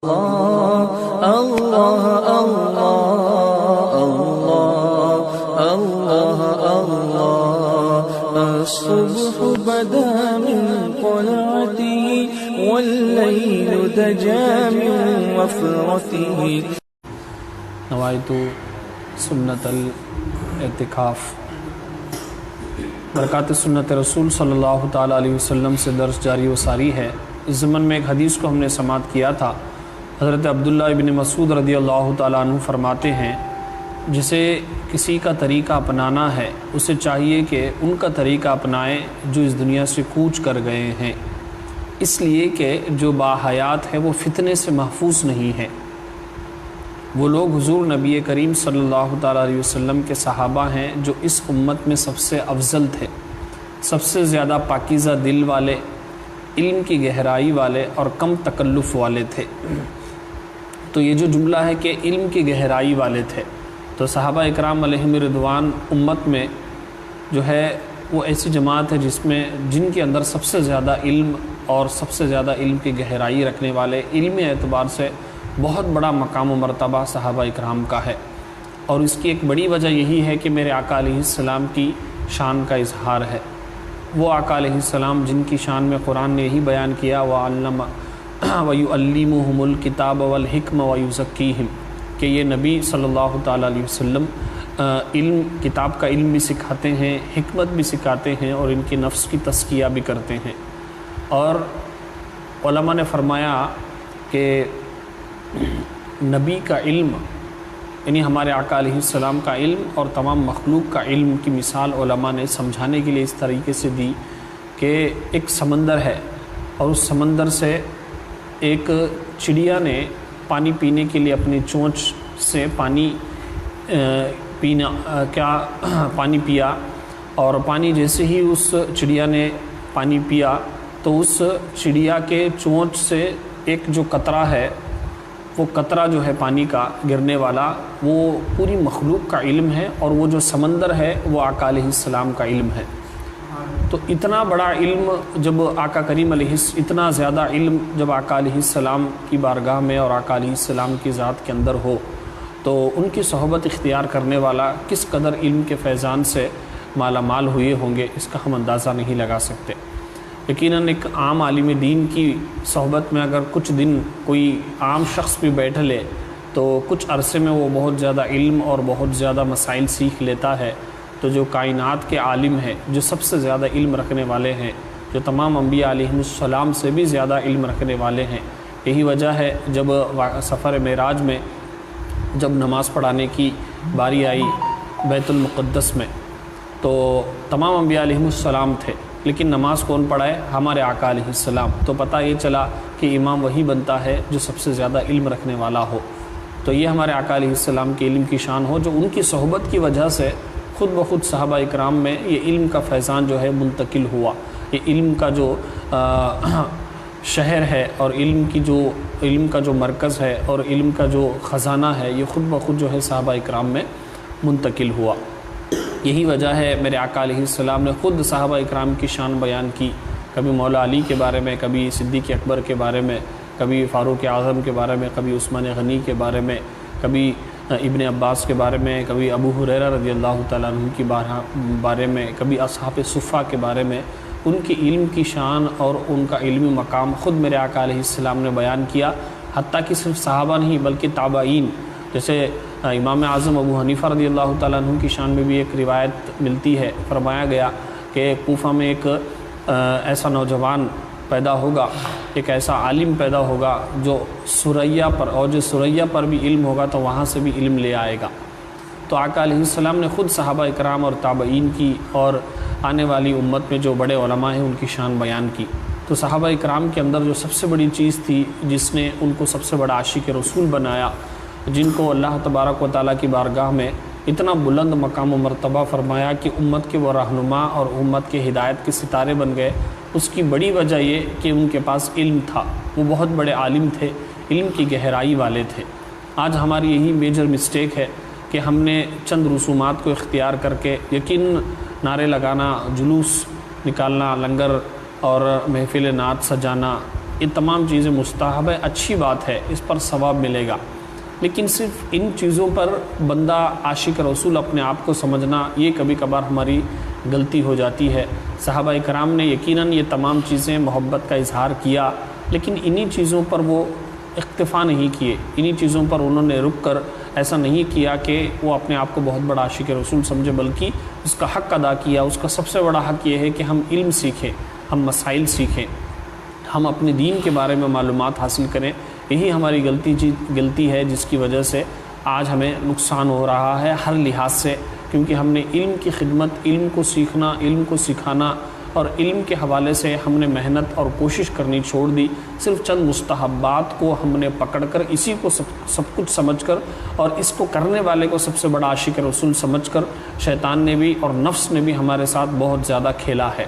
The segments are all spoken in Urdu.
اللہ اللہ اللہ اللہ اللہ الصبح بدا من طلعته والليل دجا من وفرته نوایت سنت الاعتکاف۔ برکات سنت رسول صلی اللہ تعالیٰ علیہ وسلم سے درس جاری و ساری ہے۔ اس ضمن میں ایک حدیث کو ہم نے سماعت کیا تھا۔ حضرت عبداللہ ابن مسعود رضی اللہ تعالیٰ عنہ فرماتے ہیں، جسے کسی کا طریقہ اپنانا ہے اسے چاہیے کہ ان کا طریقہ اپنائے جو اس دنیا سے کوچ کر گئے ہیں، اس لیے کہ جو باحیات ہے وہ فتنے سے محفوظ نہیں ہے۔ وہ لوگ حضور نبی کریم صلی اللہ تعالیٰ علیہ وسلم کے صحابہ ہیں جو اس امت میں سب سے افضل تھے، سب سے زیادہ پاکیزہ دل والے، علم کی گہرائی والے اور کم تکلف والے تھے۔ تو یہ جو جملہ ہے کہ علم کی گہرائی والے تھے، تو صحابہ اکرام علیہم رضوان امت میں جو ہے وہ ایسی جماعت ہے جن کے اندر سب سے زیادہ علم اور سب سے زیادہ علم کی گہرائی رکھنے والے، علمی اعتبار سے بہت بڑا مقام و مرتبہ صحابہ اکرام کا ہے۔ اور اس کی ایک بڑی وجہ یہی ہے کہ میرے آقا علیہ السلام کی شان کا اظہار ہے۔ وہ آقا علیہ السلام جن کی شان میں قرآن نے یہی بیان کیا وَعَلَّمَ وَيُعَلِّمُهُمُ الْكِتَابَ وَالْحِكْمَ وَيُزَكِّيهِمْ کہ یہ نبی صلی اللہ تعالیٰ علیہ وسلم کتاب کا علم بھی سکھاتے ہیں، حکمت بھی سکھاتے ہیں اور ان کی نفس کی تزکیہ بھی کرتے ہیں۔ اور علماء نے فرمایا کہ نبی کا علم یعنی ہمارے آقا علیہ السلام کا علم اور تمام مخلوق کا علم کی مثال علماء نے سمجھانے کے لیے اس طریقے سے دی کہ ایک سمندر ہے اور اس سمندر سے ایک چڑیا نے پانی پینے کے لیے اپنی چونچ سے پانی پیا، اور پانی جیسے ہی اس چڑیا نے پانی پیا تو اس چڑیا کے چونچ سے ایک جو قطرہ ہے، وہ قطرہ جو ہے پانی کا گرنے والا، وہ پوری مخلوق کا علم ہے، اور وہ جو سمندر ہے وہ آقا علیہ السلام کا علم ہے۔ تو اتنا بڑا علم جب آقا کریم اتنا زیادہ علم جب آقا علیہ السلام کی بارگاہ میں اور آقا علیہ السلام کی ذات کے اندر ہو، تو ان کی صحبت اختیار کرنے والا کس قدر علم کے فیضان سے مالا مال ہوئے ہوں گے، اس کا ہم اندازہ نہیں لگا سکتے۔ یقیناً ایک عام عالم دین کی صحبت میں اگر کچھ دن کوئی عام شخص بھی بیٹھ لے تو کچھ عرصے میں وہ بہت زیادہ علم اور بہت زیادہ مسائل سیکھ لیتا ہے۔ تو جو کائنات کے عالم ہیں، جو سب سے زیادہ علم رکھنے والے ہیں، جو تمام انبیاء علیہم السلام سے بھی زیادہ علم رکھنے والے ہیں، یہی وجہ ہے جب سفر معراج میں جب نماز پڑھانے کی باری آئی بیت المقدس میں، تو تمام انبیاء علیہم السلام تھے، لیکن نماز کون پڑھائے؟ ہمارے آقا علیہ السلام۔ تو پتہ یہ چلا کہ امام وہی بنتا ہے جو سب سے زیادہ علم رکھنے والا ہو۔ تو یہ ہمارے آقا علیہ السلام کے علم کی شان ہو، جو ان کی صحبت کی وجہ سے خود بخود صحابہ اکرام میں یہ علم کا فیضان جو ہے منتقل ہوا۔ یہ علم کا جو شہر ہے اور علم کا جو مرکز ہے اور علم کا جو خزانہ ہے، یہ خود بخود جو ہے صحابہ اکرام میں منتقل ہوا۔ یہی وجہ ہے میرے آقا علیہ السلام نے خود صحابہ اکرام کی شان بیان کی، کبھی مولا علی کے بارے میں، کبھی صدیق اکبر کے بارے میں، کبھی فاروق اعظم کے بارے میں، کبھی عثمان غنی کے بارے میں، کبھی ابن عباس کے بارے میں، کبھی ابو ہریرہ رضی اللہ تعالیٰ عنہ کے بارے میں، کبھی اصحاب صفہ کے بارے میں۔ ان کی علم کی شان اور ان کا علمی مقام خود میرے آقا علیہ السلام نے بیان کیا، حتیٰ کہ صرف صحابہ نہیں بلکہ تابعین، جیسے امام اعظم ابو حنیفہ رضی اللہ تعالیٰ عنہ کی شان میں بھی ایک روایت ملتی ہے، فرمایا گیا کہ کوفہ میں ایک ایسا نوجوان پیدا ہوگا، ایک ایسا عالم پیدا ہوگا جو سریا پر، اور جو سریا پر بھی علم ہوگا تو وہاں سے بھی علم لے آئے گا۔ تو آقا علیہ السلام نے خود صحابہ اکرام اور تابعین کی اور آنے والی امت میں جو بڑے علماء ہیں ان کی شان بیان کی۔ تو صحابہ اکرام کے اندر جو سب سے بڑی چیز تھی جس نے ان کو سب سے بڑا عاشق رسول بنایا، جن کو اللہ تبارک و تعالیٰ کی بارگاہ میں اتنا بلند مقام و مرتبہ فرمایا کہ امت کے وہ رہنما اور امت کے ہدایت کے ستارے بن گئے، اس کی بڑی وجہ یہ کہ ان کے پاس علم تھا، وہ بہت بڑے عالم تھے، علم کی گہرائی والے تھے۔ آج ہماری یہی میجر مسٹیک ہے کہ ہم نے چند رسومات کو اختیار کر کے یقین نعرے لگانا، جلوس نکالنا، لنگر اور محفل نعت سجانا، یہ تمام چیزیں مستحب ہے، اچھی بات ہے، اس پر ثواب ملے گا، لیکن صرف ان چیزوں پر بندہ عاشق رسول اپنے آپ کو سمجھنا، یہ کبھی کبھار ہماری غلطی ہو جاتی ہے۔ صحابہ کرام نے یقیناً یہ تمام چیزیں محبت کا اظہار کیا، لیکن انہی چیزوں پر وہ اکتفا نہیں کیے، انہی چیزوں پر انہوں نے رک کر ایسا نہیں کیا کہ وہ اپنے آپ کو بہت بڑا عاشق رسول سمجھے، بلکہ اس کا حق ادا کیا۔ اس کا سب سے بڑا حق یہ ہے کہ ہم علم سیکھیں، ہم مسائل سیکھیں، ہم اپنے دین کے بارے میں معلومات حاصل کریں۔ یہی ہماری غلطی ہے جس کی وجہ سے آج ہمیں نقصان ہو رہا ہے ہر لحاظ سے، کیونکہ ہم نے علم کی خدمت، علم کو سیکھنا، علم کو سکھانا اور علم کے حوالے سے ہم نے محنت اور کوشش کرنی چھوڑ دی۔ صرف چند مستحبات کو ہم نے پکڑ کر اسی کو سب کچھ سمجھ کر اور اس کو کرنے والے کو سب سے بڑا عاشق رسول سمجھ کر شیطان نے بھی اور نفس نے بھی ہمارے ساتھ بہت زیادہ کھیلا ہے۔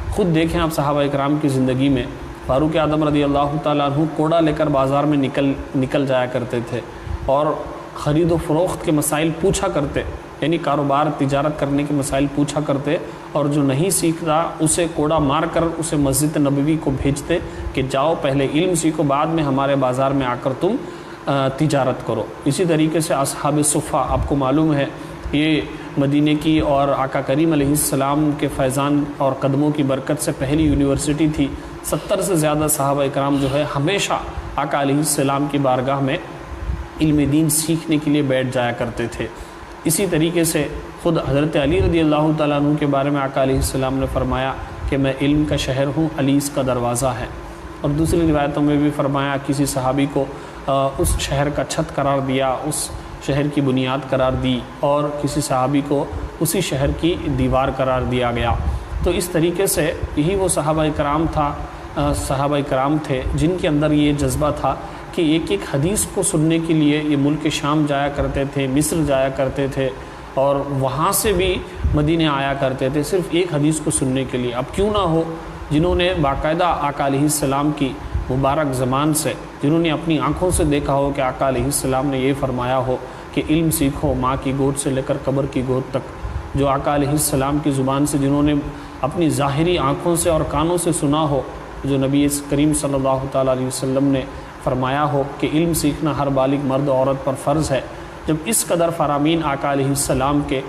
خود دیکھیں آپ صحابہ کرام کی زندگی میں، فاروق اعظم رضی اللہ تعالیٰ عنہ کوڑا لے کر بازار میں نکل جایا کرتے تھے اور خرید و فروخت کے مسائل پوچھا کرتے، یعنی کاروبار تجارت کرنے کے مسائل پوچھا کرتے، اور جو نہیں سیکھتا اسے کوڑا مار کر اسے مسجد نبوی کو بھیجتے کہ جاؤ پہلے علم سیکھو، بعد میں ہمارے بازار میں آ کر تم تجارت کرو۔ اسی طریقے سے اصحاب صفہ، آپ کو معلوم ہے یہ مدینے کی اور آقا کریم علیہ السلام کے فیضان اور قدموں کی برکت سے پہلی یونیورسٹی تھی۔ 70 سے زیادہ صحابہ اکرام جو ہے ہمیشہ آقا علیہ السلام کی بارگاہ میں علم دین سیکھنے کے لیے بیٹھ جایا کرتے تھے۔ اسی طریقے سے خود حضرت علی رضی اللہ تعالیٰ عنہ کے بارے میں آقا علیہ السلام نے فرمایا کہ میں علم کا شہر ہوں، علی اس کا دروازہ ہے، اور دوسری روایتوں میں بھی فرمایا کسی صحابی کو اس شہر کا چھت قرار دیا، اس شہر کی بنیاد قرار دی، اور کسی صحابی کو اسی شہر کی دیوار قرار دیا گیا۔ تو اس طریقے سے یہی وہ صحابہ کرام تھے جن کے اندر یہ جذبہ تھا کہ ایک ایک حدیث کو سننے کے لیے یہ ملک شام جایا کرتے تھے، مصر جایا کرتے تھے، اور وہاں سے بھی مدینے آیا کرتے تھے صرف ایک حدیث کو سننے کے لیے۔ اب کیوں نہ ہو جنہوں نے باقاعدہ آقا علیہ السلام کی مبارک زبان سے، جنہوں نے اپنی آنکھوں سے دیکھا ہو کہ آقا علیہ السلام نے یہ فرمایا ہو کہ علم سیکھو ماں کی گود سے لے کر قبر کی گود تک، جو آقا علیہ السلام کی زبان سے جنہوں نے اپنی ظاہری آنکھوں سے اور کانوں سے سنا ہو، جو نبی کریم صلی اللہ تعالیٰ علیہ وسلم نے فرمایا ہو کہ علم سیکھنا ہر بالغ مرد و عورت پر فرض ہے، جب اس قدر فرامین آقا علیہ السلام کے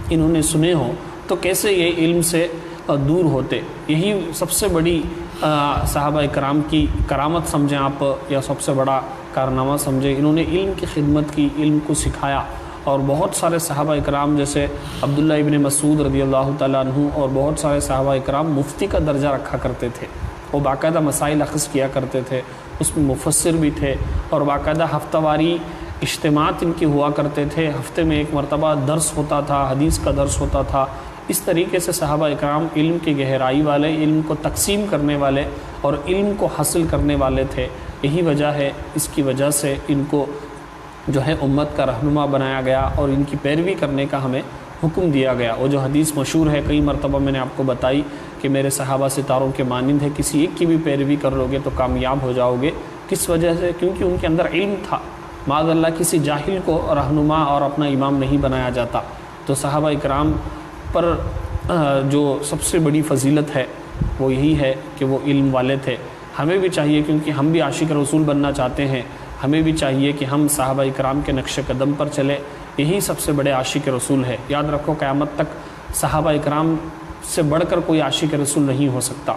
انہوں نے سنے ہوں تو کیسے یہ علم سے دور ہوتے؟ یہی سب سے بڑی صحابہ کرام کی کرامت سمجھیں آپ، یا سب سے بڑا کارنامہ سمجھیں۔ انہوں نے علم کی خدمت کی، علم کو سکھایا، اور بہت سارے صحابہ اکرام جیسے عبداللہ ابن مسعود رضی اللہ تعالیٰ عنہ اور بہت سارے صحابہ اکرام مفتی کا درجہ رکھا کرتے تھے، وہ باقاعدہ مسائل اخذ کیا کرتے تھے، اس میں مفسر بھی تھے، اور باقاعدہ ہفتہ واری اجتماعات ان کی ہوا کرتے تھے، ہفتے میں ایک مرتبہ درس ہوتا تھا، حدیث کا درس ہوتا تھا۔ اس طریقے سے صحابہ اکرام علم کی گہرائی والے، علم کو تقسیم کرنے والے اور علم کو حاصل کرنے والے تھے۔ یہی وجہ ہے، اس کی وجہ سے ان کو جو ہے امت کا رہنما بنایا گیا اور ان کی پیروی کرنے کا ہمیں حکم دیا گیا۔ وہ جو حدیث مشہور ہے، کئی مرتبہ میں نے آپ کو بتائی کہ میرے صحابہ ستاروں کے مانند ہے، کسی ایک کی بھی پیروی کر لو گے تو کامیاب ہو جاؤ گے۔ کس وجہ سے؟ کیونکہ ان کے اندر علم تھا۔ معاذ اللہ کسی جاہل کو رہنما اور اپنا امام نہیں بنایا جاتا۔ تو صحابہ اکرام پر جو سب سے بڑی فضیلت ہے وہ یہی ہے کہ وہ علم والے تھے۔ ہمیں بھی چاہیے، کیونکہ ہم بھی عاشق رسول بننا چاہتے ہیں، ہمیں بھی چاہیے کہ ہم صحابہ اکرام کے نقش قدم پر چلیں۔ یہی سب سے بڑے عاشق رسول ہے۔ یاد رکھو قیامت تک صحابہ اکرام سے بڑھ کر کوئی عاشق رسول نہیں ہو سکتا،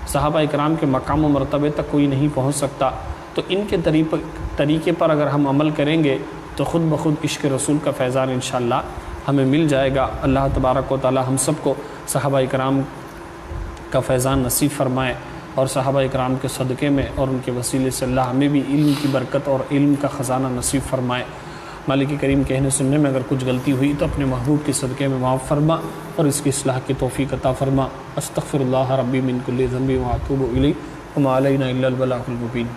صحابہ اکرام کے مقام و مرتبے تک کوئی نہیں پہنچ سکتا۔ تو ان کے طریقے پر اگر ہم عمل کریں گے تو خود بخود عشق رسول کا فیضان انشاءاللہ ہمیں مل جائے گا۔ اللہ تبارک و تعالی ہم سب کو صحابہ اکرام کا فیضان نصیب فرمائے، اور صحابہ اکرام کے صدقے میں اور ان کے وسیلے سے اللہ ہمیں بھی علم کی برکت اور علم کا خزانہ نصیب فرمائے۔ مالک کریم کہنے سننے میں اگر کچھ غلطی ہوئی تو اپنے محبوب کے صدقے میں معاف فرما اور اس کی اصلاح کی توفیق عطا فرما۔ استغفر اللہ ربی من کل ذنب و اتوب الیہ وما علینا الا البلاغ المبین۔